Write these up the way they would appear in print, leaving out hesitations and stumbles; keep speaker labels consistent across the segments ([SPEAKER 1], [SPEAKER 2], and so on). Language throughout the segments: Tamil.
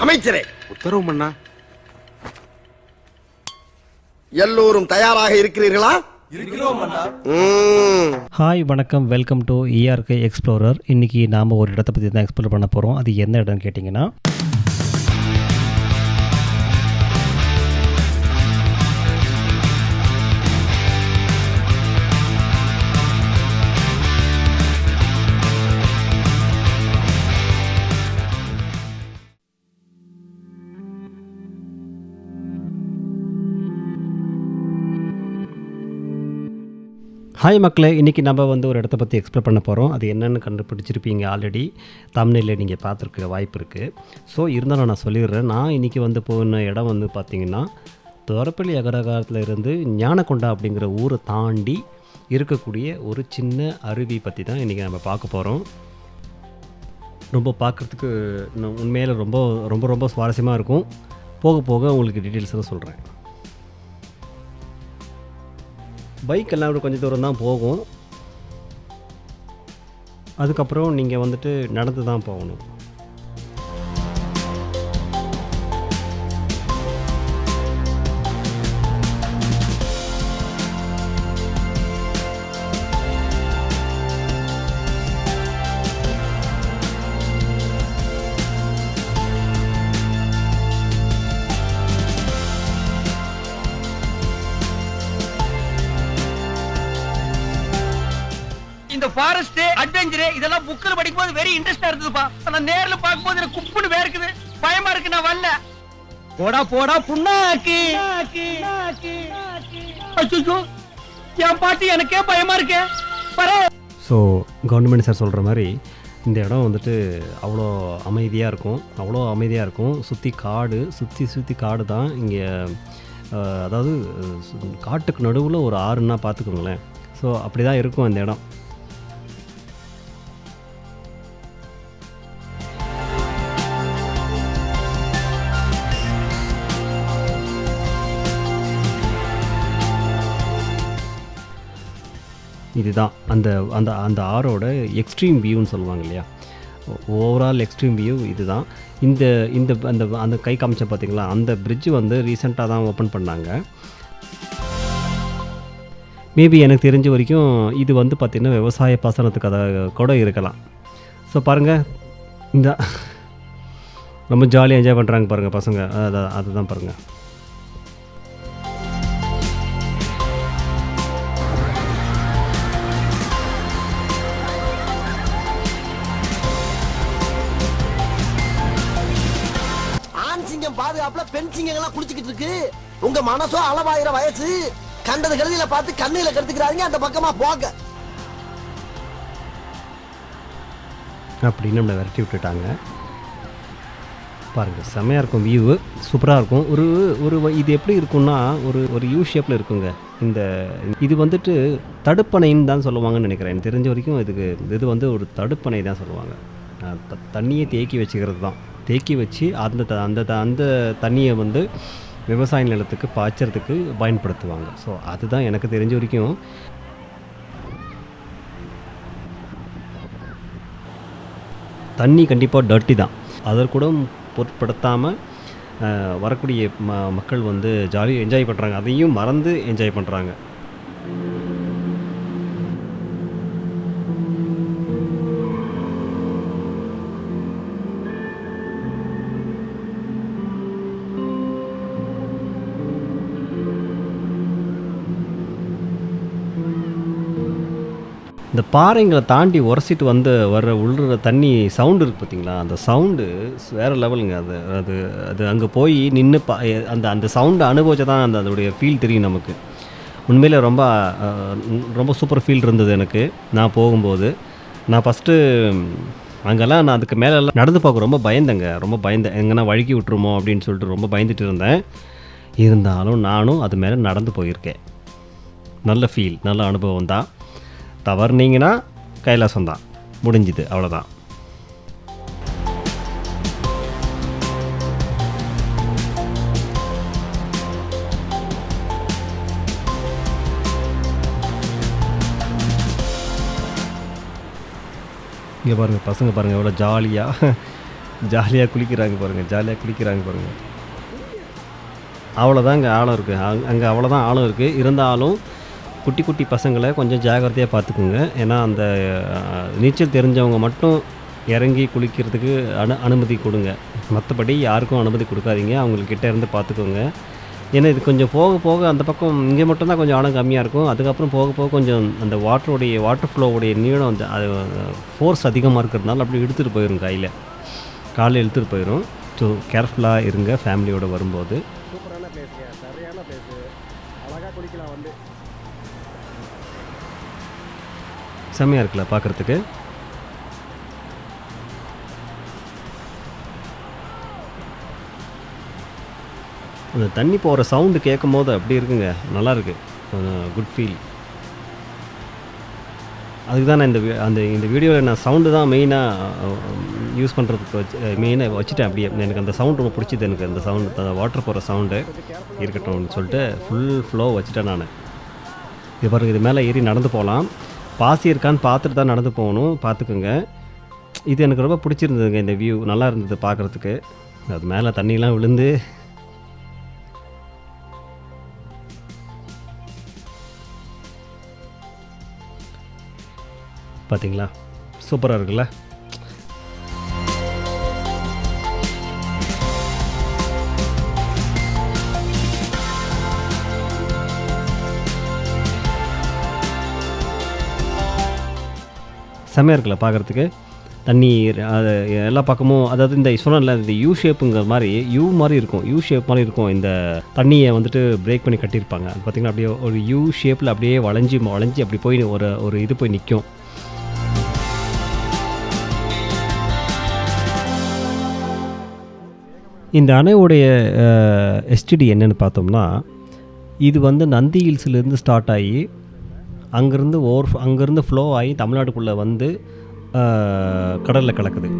[SPEAKER 1] அமைச்சரே,
[SPEAKER 2] உத்தரவு மன்னா.
[SPEAKER 1] எல்லோரும் தயாராக இருக்கிறீர்களா?
[SPEAKER 3] ஹாய், வணக்கம், வெல்கம் டு ERK எக்ஸ்ப்ளோரர். இன்றைக்கி நாம் ஒரு இடத்தை பற்றி தான் எக்ஸ்ப்ளோர் பண்ண போகிறோம். அது என்ன இடம்னு கேட்டிங்கன்னா, ஹாய் மக்களே, இன்றைக்கி நம்ம ஒரு இடத்த பற்றி எக்ஸ்ப்ளோர் பண்ண போகிறோம். அது என்னென்னு கண்டுபிடிச்சிருப்பீங்க. ஆல்ரெடி தம்ப்நெயில்ல நீங்கள் பார்த்துருக்க வாய்ப்பு இருக்குது. ஸோ இருந்தாலும் நான் சொல்லிடுறேன். நான் இன்றைக்கி போன இடம் பார்த்திங்கன்னா, தொரப்பள்ளி அகரகாரத்தில் இருந்து ஞானக்கொண்டா அப்படிங்கிற ஊரை தாண்டி இருக்கக்கூடிய ஒரு சின்ன அருவி பற்றி தான் இன்றைக்கி நம்ம பார்க்க போகிறோம். ரொம்ப பார்க்குறதுக்கு உண்மையில் ரொம்ப ரொம்ப ரொம்ப சுவாரஸ்யமாக இருக்கும். போக போக உங்களுக்கு டீட்டெயில்ஸாக சொல்கிறேன். பைக் எல்லாம் கொஞ்சம் தூரம் தான் போகும். அதுக்கப்புறம் நீங்கள் நடந்து தான் போகணும்.
[SPEAKER 4] இந்த ஃபாரஸ்ட் அட்வென்ச்சர் இதெல்லாம் புக்ல படிக்கும்போது வெரி இன்ட்ரெஸ்டா இருந்ததுப்பா. ஆனா நேர்ல பாக்கும்போது எனக்கு குப்புன்னு வேர்க்குது, பயமா இருக்கு. நான் வரல. போடா போடா புண்ணாக்கு. அச்சோ, என் பாட்டி எனக்கே பயமா இருக்கு.
[SPEAKER 3] ஸோ கவர்மெண்ட் சார் சொல்கிற மாதிரி இந்த இடம் அவ்வளோ அமைதியாக இருக்கும். சுற்றி காடு, சுற்றி காடு தான் இங்கே. அதாவது காட்டுக்கு நடுவில் ஒரு ஆறுன்னா பார்த்துக்கோங்களேன். ஸோ அப்படி தான் இருக்கும் இந்த இடம். இதுதான் அந்த அந்த அந்த ஆரோட எக்ஸ்ட்ரீம் வியூன்னு சொல்லுவாங்க இல்லையா, ஓவரால் எக்ஸ்ட்ரீம் வியூ இதுதான். இந்த இந்த அந்த அந்த கை காமிச்ச பார்த்திங்களா, அந்த பிரிட்ஜு ரீசெண்டாக தான் ஓப்பன் பண்ணாங்க. மேபி எனக்கு தெரிஞ்ச வரைக்கும் இது பார்த்திங்கன்னா விவசாய பாசனத்துக்கு அதை கூட இருக்கலாம். ஸோ பாருங்கள், இந்த ரொம்ப ஜாலியாக என்ஜாய் பண்ணுறாங்க பாருங்கள் பசங்க. அதுதான் பாருங்கள்.
[SPEAKER 1] பாதுகாப்புல பெண் சிங்கங்கள்லாம் குளிச்சுக்கிட்டு இருக்கு. உங்க மனசோ அளவாயிர வயசு. கண்டது கழுதியில பார்த்து கண்ணில கருத்துக்கிறாங்க. அந்த பக்கமா போக
[SPEAKER 3] அப்படின்னு நம்மளை விரட்டி விட்டுட்டாங்க. பாருங்கள், செம்மையாக இருக்கும், வியூவு சூப்பராக இருக்கும். ஒரு இது எப்படி இருக்குன்னா, ஒரு யூ ஷேப்பில் இருக்குங்க. இது தடுப்பணைன்னு தான் சொல்லுவாங்கன்னு நினைக்கிறேன். எனக்கு தெரிஞ்ச வரைக்கும் இது ஒரு தடுப்பணை தான் சொல்லுவாங்க. தண்ணியை தேக்கி வச்சுக்கிறது தான். தேக்கி வச்சு அந்த தண்ணியை விவசாய நிலத்துக்கு பாய்ச்சறதுக்கு பயன்படுத்துவாங்க. ஸோ அதுதான் எனக்கு தெரிஞ்ச வரைக்கும். தண்ணி கண்டிப்பாக டர்ட்டி தான். அதை கூட பொருட்படுத்தாமல் வரக்கூடிய மக்கள் ஜாலியாக என்ஜாய் பண்ணுறாங்க. அதையும் மறந்து என்ஜாய் பண்ணுறாங்க. இந்த பாறைங்களை தாண்டி உரசிட்டு வர்ற உள்ளுற தண்ணி சவுண்டு இருக்குது பார்த்தீங்களா, அந்த சவுண்டு வேறு லெவலுங்க. அது அங்கே போய் நின்று அந்த சவுண்டை அனுபவிச்சா தான் அதோடைய ஃபீல் தெரியும் நமக்கு. உண்மையில் ரொம்ப ரொம்ப சூப்பர் ஃபீல் இருந்தது எனக்கு. நான் போகும்போது நான் ஃபஸ்ட்டு அங்கெல்லாம் நான் அதுக்கு மேலெல்லாம் நடந்து பார்க்க ரொம்ப பயந்தேன். எங்கன்னா வழுக்கி விட்டுருமோ அப்படின்னு சொல்லிட்டு ரொம்ப பயந்துட்டு இருந்தேன். இருந்தாலும் நானும் அது மேலே நடந்து போயிருக்கேன். நல்ல ஃபீல், நல்ல அனுபவம் தான். தவறுனீங்கன்னா கைலாசம் தான், முடிஞ்சுது, அவ்வளோதான். இங்கே பாருங்கள், பசங்க பாருங்கள் எவ்வளோ ஜாலியாக ஜாலியாக குளிக்கிறாங்க பாருங்கள். அவ்வளோதாங்க ஆழம் இருக்குது. அங்கே அவ்வளோதான் ஆழம் இருக்குது. இருந்தாலும் குட்டி குட்டி பசங்களை கொஞ்சம் ஜாக்கிரதையாக பார்த்துக்குங்க. ஏன்னா அந்த நீச்சல் தெரிஞ்சவங்க மட்டும் இறங்கி குளிக்கிறதுக்கு அனுமதி கொடுங்க. மற்றபடி யாருக்கும் அனுமதி கொடுக்காதீங்க. அவங்கக்கிட்ட இருந்து பார்த்துக்கோங்க. ஏன்னா இது கொஞ்சம் போக போக அந்த பக்கம் இங்கே மட்டும்தான் கொஞ்சம் ஆழம் கம்மியாக இருக்கும். அதுக்கப்புறம் போக போக கொஞ்சம் அந்த வாட்டர் ஃப்ளோவுடைய நீளம் வந்து அது ஃபோர்ஸ் அதிகமாக இருக்கிறதுனால அப்படி இழுத்துட்டு போயிடும், காலையில் இழுத்துட்டு போயிடும். ஸோ கேர்ஃபுல்லாக இருங்க ஃபேமிலியோடு வரும்போது.
[SPEAKER 2] சூப்பரான பிளேஸுங்க, சரியான பிளேஸு, அழகாக குளிக்கலாம் வந்து.
[SPEAKER 3] செம்மையாக இருக்குல்ல பார்க்குறதுக்கு. அந்த தண்ணி போகிற சவுண்டு கேட்கும் போது அப்படி இருக்குங்க, நல்லாயிருக்கு, குட் ஃபீல். அதுக்கு தான் நான் இந்த வீடியோவில் நான் சவுண்டு தான் மெயினாக யூஸ் பண்ணுறதுக்கு மெயினாக வச்சுட்டேன். அப்படியே எனக்கு அந்த சவுண்ட் ரொம்ப பிடிச்சிது. எனக்கு அந்த சவுண்டு, அந்த வாட்டர் போகிற சவுண்டு இருக்கட்டும்னு சொல்லிட்டு ஃபுல் ஃப்ளோ வச்சுட்டேன் நான். இது பாருங்கள், இது மேலே ஏறி நடந்து போகலாம். பாசி இருக்கான்னு பார்த்துட்டு தான் நடந்து போகணும், பார்த்துக்குங்க. இது எனக்கு ரொம்ப பிடிச்சிருந்ததுங்க. இந்த வியூ நல்லா இருந்தது பார்க்குறதுக்கு. அது மேலே தண்ணியெலாம் விழுந்து பார்த்தீங்களா, சூப்பராக இருக்குல்ல. செம்மையாக இருக்குல்ல பார்க்குறதுக்கு. தண்ணி அது எல்லா பக்கமும், அதாவது இந்த சொன்னல இந்த யூ ஷேப்புங்கிற மாதிரி யூ ஷேப் மாதிரி இருக்கும். இந்த தண்ணியை வந்துட்டு பிரேக் பண்ணி கட்டியிருப்பாங்க. அது பார்த்திங்கன்னா அப்படியே ஒரு யூ ஷேப்பில் அப்படியே வளைஞ்சி அப்படி போய் ஒரு இது போய் நிற்கும். இந்த அணையோடைய எஸ்டிடி என்னென்னு பார்த்தோம்னா, இது வந்து நந்தி ஹில்ஸ்லேருந்து ஸ்டார்ட் ஆகி அங்கேருந்து ஃப்ளோ ஆகி தமிழ்நாட்டுக்குள்ளே வந்து கடலில் கலக்குது.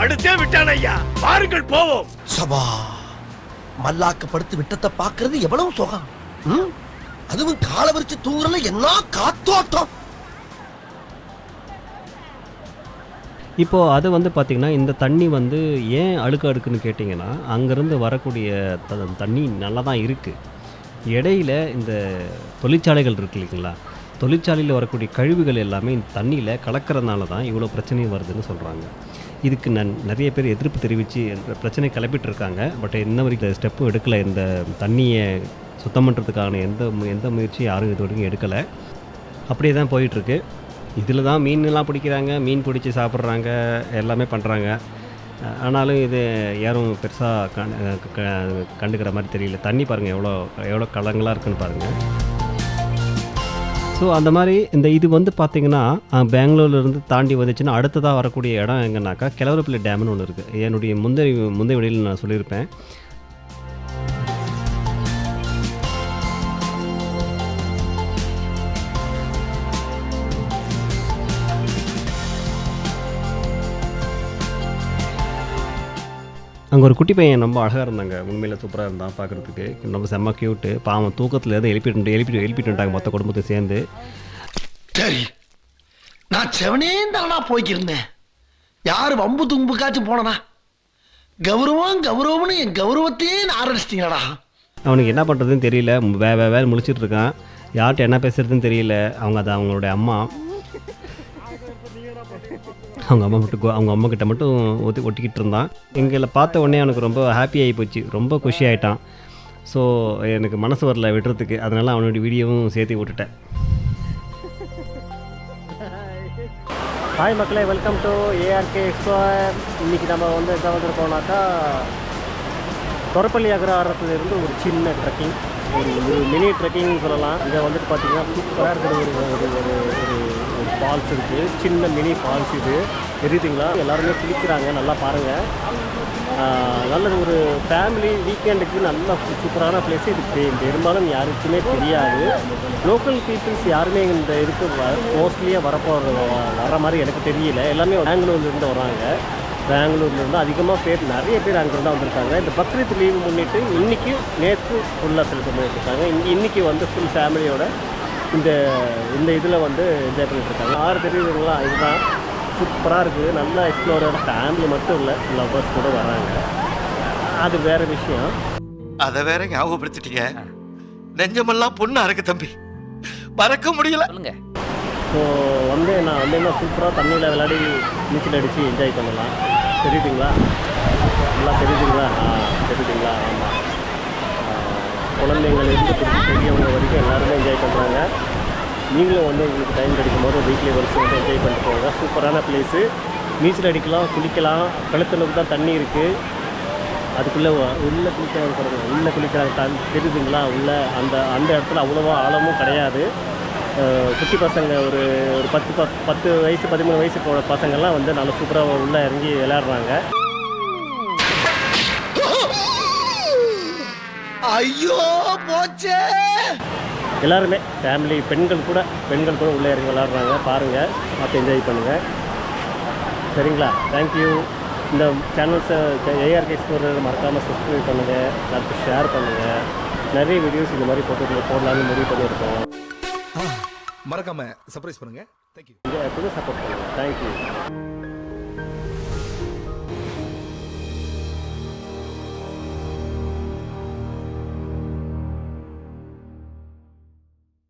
[SPEAKER 5] அடுத்தே விட்டான் ஐயா, பாருங்கள் போவோம்.
[SPEAKER 1] சபா, மல்லாக்க படுத்து விட்டத்தை பாக்குறது எவ்வளவு சுகம். அதுவும் கால விரிச்சு தூங்குறல என்ன காத்தோட்டம்.
[SPEAKER 3] இப்போது அது வந்து பார்த்திங்கன்னா, இந்த தண்ணி வந்து ஏன் அடுக்குன்னு கேட்டிங்கன்னா, அங்கேருந்து வரக்கூடிய தண்ணி நல்லா தான் இருக்குது. இடையில இந்த தொழிற்சாலைகள் இருக்கு இல்லைங்களா, தொழிற்சாலையில் வரக்கூடிய கழிவுகள் எல்லாமே இந்த தண்ணியில் கலக்கிறதுனால தான் இவ்வளோ பிரச்சனையும் வருதுன்னு சொல்கிறாங்க. இதுக்கு நிறைய பேர் எதிர்ப்பு தெரிவித்து பிரச்சனை கிளப்பிட்டுருக்காங்க. பட் இன்ன வரைக்கும் ஸ்டெப்பும் எடுக்கலை. இந்த தண்ணியை சுத்தம் பண்ணுறதுக்கான எந்த முயற்சியும் யாரும் இது வரைக்கும் எடுக்கலை. அப்படியே தான் போயிட்டுருக்கு. இதில் தான் மீன்லாம் பிடிக்கிறாங்க, மீன் பிடிச்சி சாப்பிட்றாங்க, எல்லாமே பண்ணுறாங்க. ஆனாலும் இது யாரும் பெருசாக கண்டுக்கிற மாதிரி தெரியல. தண்ணி பாருங்கள் எவ்வளோ கலங்களாக இருக்குன்னு பாருங்கள். ஸோ அந்த மாதிரி இது வந்து பார்த்திங்கன்னா, பெங்களூர்லேருந்து தாண்டி வந்துச்சுன்னா அடுத்ததாக வரக்கூடிய இடம் எங்கன்னாக்கா கிழவரப்பள்ளி டேம்னு ஒன்று இருக்குது. என்னுடைய முந்தைய வழியில் நான் சொல்லியிருப்பேன். அங்கே ஒரு குட்டி பையன் ரொம்ப அழகாக இருந்தாங்க. உண்மையில் சூப்பராக இருந்தான் பார்க்குறதுக்கு. ரொம்ப செம்ம க்யூட்டு. பாவம் தூக்கத்தில் இருந்து எழுப்பிட்டு வந்துட்டாங்க மொத்த குடும்பத்தை சேர்ந்து.
[SPEAKER 1] சரி, நான் செவனேந்தானா போய்க்கிருந்தேன். யார் வம்பு தும்புக்காச்சும் போனனா? கௌரவம்னு என் கௌரவத்தையே ஆரம்பிச்சிட்டீங்களா?
[SPEAKER 3] அவனுக்கு என்ன பண்ணுறதுன்னு தெரியல. வேறு முழிச்சிட்டு இருக்கான். யார்கிட்ட என்ன பேசுறதுன்னு தெரியல. அவங்களோட அம்மா அவங்க அம்மா கிட்ட மட்டும் ஒட்டிக்கிட்டு இருந்தான். எங்களை பார்த்த உடனே அவனுக்கு ரொம்ப ஹாப்பி ஆகி போச்சு, ரொம்ப குஷி ஆகிட்டான். ஸோ எனக்கு மனசு வரல விடுறதுக்கு, அதனால் அவனுடைய வீடியோவும் சேர்த்து விட்டுட்டேன்.
[SPEAKER 2] ஹாய் மக்களே, வெல்கம் டு ஏஆர்கே எக்ஸ்ப்ளோர். இன்றைக்கி நம்ம வந்து எங்கே வந்துருக்கோம்னாக்கா தொரப்பள்ளி அக்ரஹாரத்துலேருந்து ஒரு சின்ன ட்ரெக்கிங், ஒரு மினி ட்ரெக்கிங் சொல்லலாம். இங்கே வந்துட்டு பார்த்திங்கன்னா சூப்பராக இருக்கிற ஒரு ஃபால்ஸ் இருக்குது, சின்ன மினி ஃபால்ஸ். இது தெரியுதுங்களா? எல்லாருமே குளிக்கிறாங்க, நல்லா பாருங்கள். நல்ல ஒரு ஃபேமிலி வீக்கெண்டுக்கு நல்ல சூப்பரான பிளேஸ். இது பெரும்பாலும் யாருக்குமே தெரியாது. லோக்கல் பீப்புள்ஸ் யாருமே இந்த இதுக்கு மோஸ்ட்லியாக வர மாதிரி எனக்கு தெரியல. எல்லாமே பெங்களூர்லேருந்து வராங்க. பெங்களூர்லேருந்து அதிகமாக நிறைய பேர் அங்கேருந்து தான் வந்திருக்காங்க. இந்த பக்ரீத் லீவு முன்னிட்டு இன்றைக்கி நேற்று ஃபுல்லாக செலிப்ரேட் பண்ணிட்டுருக்காங்க. இன்றைக்கி வந்து ஃபுல் ஃபேமிலியோட இந்த இதில் வந்து என்ஜாய் பண்ணிட்டுருக்காங்க. யார் தெரியுதுங்களா? இதுதான் சூப்பராக இருக்குது. நல்லா எக்ஸ்ப்ளோரோட ஃபேமிலி மட்டும் இல்லை, லவ்வர்ஸ் கூட வராங்க. அது வேறு விஷயம்.
[SPEAKER 5] அதை வேற ஞாபகப்படுத்திட்டீங்க. நெஞ்சமெல்லாம் பொண்ணா இருக்கு தம்பி, மறக்க முடியல.
[SPEAKER 2] ஸோ நான் வந்தேன்னா சூப்பராக தண்ணியில் விளையாடி நீச்சல் அடித்து என்ஜாய் பண்ணலாம். தெரியுதுங்களா? நல்லா தெரியுதுங்களா? தெரியுதுங்களா? ஆமாம். குழந்தைங்கள்லேருந்து பெரியவங்க வரைக்கும் எல்லாருமே என்ஜாய் பண்ணுறாங்க. நீங்களும் வந்து உங்களுக்கு டைம் கிடைக்கும் போது வீக்லி ஒன்ஸ் வந்து என்ஜாய் பண்ணிட்டு போங்க. சூப்பரான பிளேஸு. நீச்சல் அடிக்கலாம், குளிக்கலாம். கழுத்தளவுக்கு தான் தண்ணி இருக்குது. அதுக்குள்ளே உள்ளே குளிக்கிறாங்க. தெரியுதுங்களா? உள்ளே அந்த இடத்துல அவ்வளோவா ஆழமும் கிடையாது. குட்டி பசங்க ஒரு 10 வயசு 13 வயசு போகிற பசங்கள்லாம் வந்து நல்லா சூப்பராக உள்ளே இறங்கி விளையாடுறாங்க.
[SPEAKER 1] ஐயோ போச்சே.
[SPEAKER 2] எல்லாருமே ஃபேமிலி, பெண்கள் கூட உள்ளே இறங்கி விளையாடுறாங்க. பாருங்கள், பார்த்து என்ஜாய் பண்ணுங்கள். சரிங்களா? தேங்க்யூ. இந்த சேனல்ஸை ஏஆர்கே எக்ஸ்ப்ளோரர் மறக்காமல் சப்ஸ்கிரைப் பண்ணுங்கள், எல்லாருக்கும் ஷேர் பண்ணுங்கள். நிறைய வீடியோஸ் இந்த மாதிரி போடலான்னு முடிவு பண்ணியிருக்கோம்.
[SPEAKER 5] மறக்காம சர்ப்ரைஸ் பண்ணுங்க. தேங்க்யூ.
[SPEAKER 2] எப்பவுமே சப்போர்ட் பண்ணுங்கள். தேங்க்யூ.